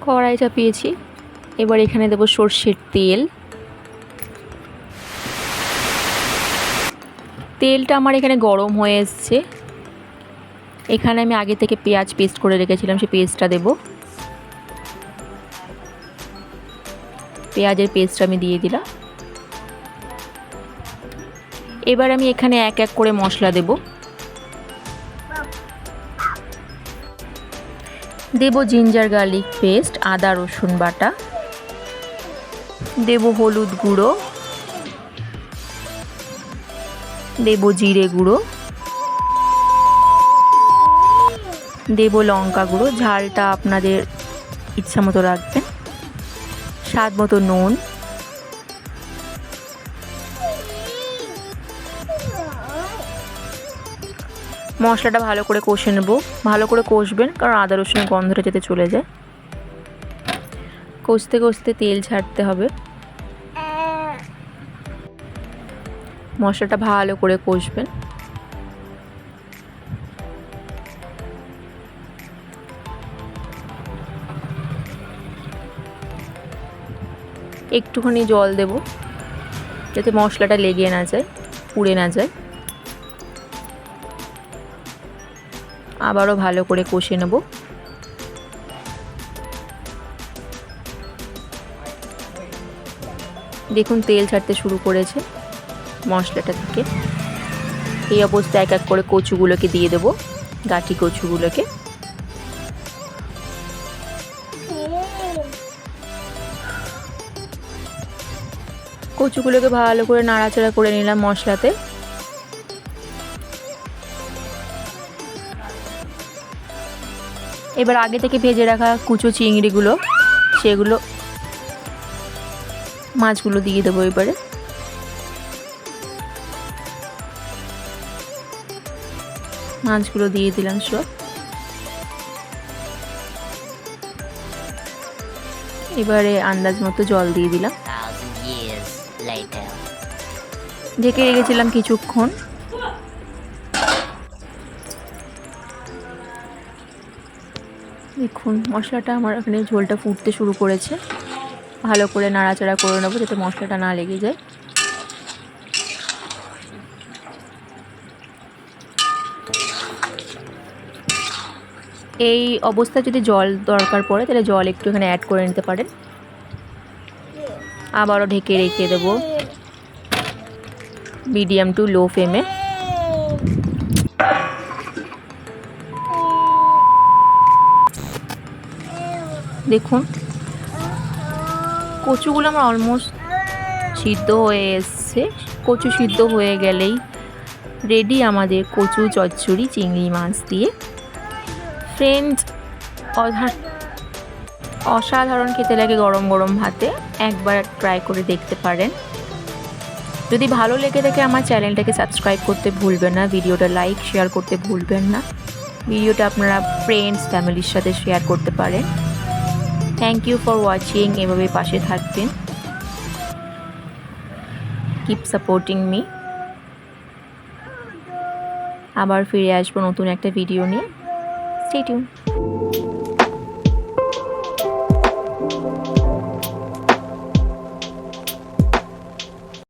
কড়াই চাপিয়েছি। এবার এখানে দেব সর্ষের তেল। তেলটা আমার এখানে গরম হয়ে এসছে। এখানে আমি আগে থেকে পেঁয়াজ পেস্ট করে রেখেছিলাম, সেই পেস্টটা দেব। পেঁয়াজের পেস্টটা আমি দিয়ে দিলাম। এবার আমি এখানে এক এক করে মশলা দেব। দেব জিঞ্জার গার্লিক পেস্ট, আদা রসুন বাটা, দেব হলুদ গুঁড়ো, দেব জিরে গুঁড়ো, দেব লঙ্কা গুঁড়ো, ঝালটা আপনাদের ইচ্ছা মতো রাখবেন, স্বাদ মতো নুন, মশলাটা ভালো করে কষে নেব। ভালো করে কষবেন, কারণ আদা রসুনের গন্ধটা যাতে চলে যায়। কষতে কষতে তেল ছাড়তে হবে। মশলাটা ভালো করে কষবেন। একটুখানি জল দেব, যাতে মশলাটা লেগে না যায়, পুড়ে না যায়। আবারও ভালো করে কষে নেব। দেখুন তেল ছাড়তে শুরু করেছে মশলাটা থেকে। এই অবস্থায় এক এক করে কচুগুলোকে দিয়ে দেব, গাঁটি কচুগুলোকে। কচুগুলোকে ভালো করে নাড়াচাড়া করে নিলাম মশলাতে। এবার আগে থেকে ভেজে রাখা কুচো চিংড়িগুলো, সেগুলো মাছগুলো দিয়ে দেবো। এবারে মাছগুলো দিয়ে দিলাম সব। এবারে আন্দাজ মতো জল দিয়ে দিলাম। ঢেকে রেখেছিলাম কিছুক্ষণ। দেখুন মশলাটা আমার এখানে ঝোলটা ফুটতে শুরু করেছে। ভালো করে নাড়াচাড়া করে নেবো, যাতে মশলাটা না লেগে যায়। এই অবস্থায় যদি জল দরকার পড়ে, তাহলে জল একটু এখানে অ্যাড করে নিতে পারেন। আবারও ঢেকে রেখে দেবো মিডিয়াম টু লো ফ্লেমে। দেখুন কচুগুলো আমার অলমোস্ট সিদ্ধ হয়ে এসছে। কচু সিদ্ধ হয়ে গেলেই রেডি আমাদের কচু চচ্চড়ি চিংড়ি মাছ দিয়ে। ফ্রেন্ডস, অসাধারণ খেতে লাগে গরম গরম ভাতে। একবার ট্রাই করে দেখতে পারেন। যদি ভালো লেগে থাকে আমার চ্যানেলটাকে সাবস্ক্রাইব করতে ভুলবেন না, ভিডিওটা লাইক শেয়ার করতে ভুলবেন না। ভিডিওটা আপনারা ফ্রেন্ডস ফ্যামিলির সাথে শেয়ার করতে পারেন। Thank you for watching. এভাবে পাশে থাকবেন। Keep supporting me. আবার ফিরে আসবো নতুন একটা ভিডিও নিয়ে। Stay tune.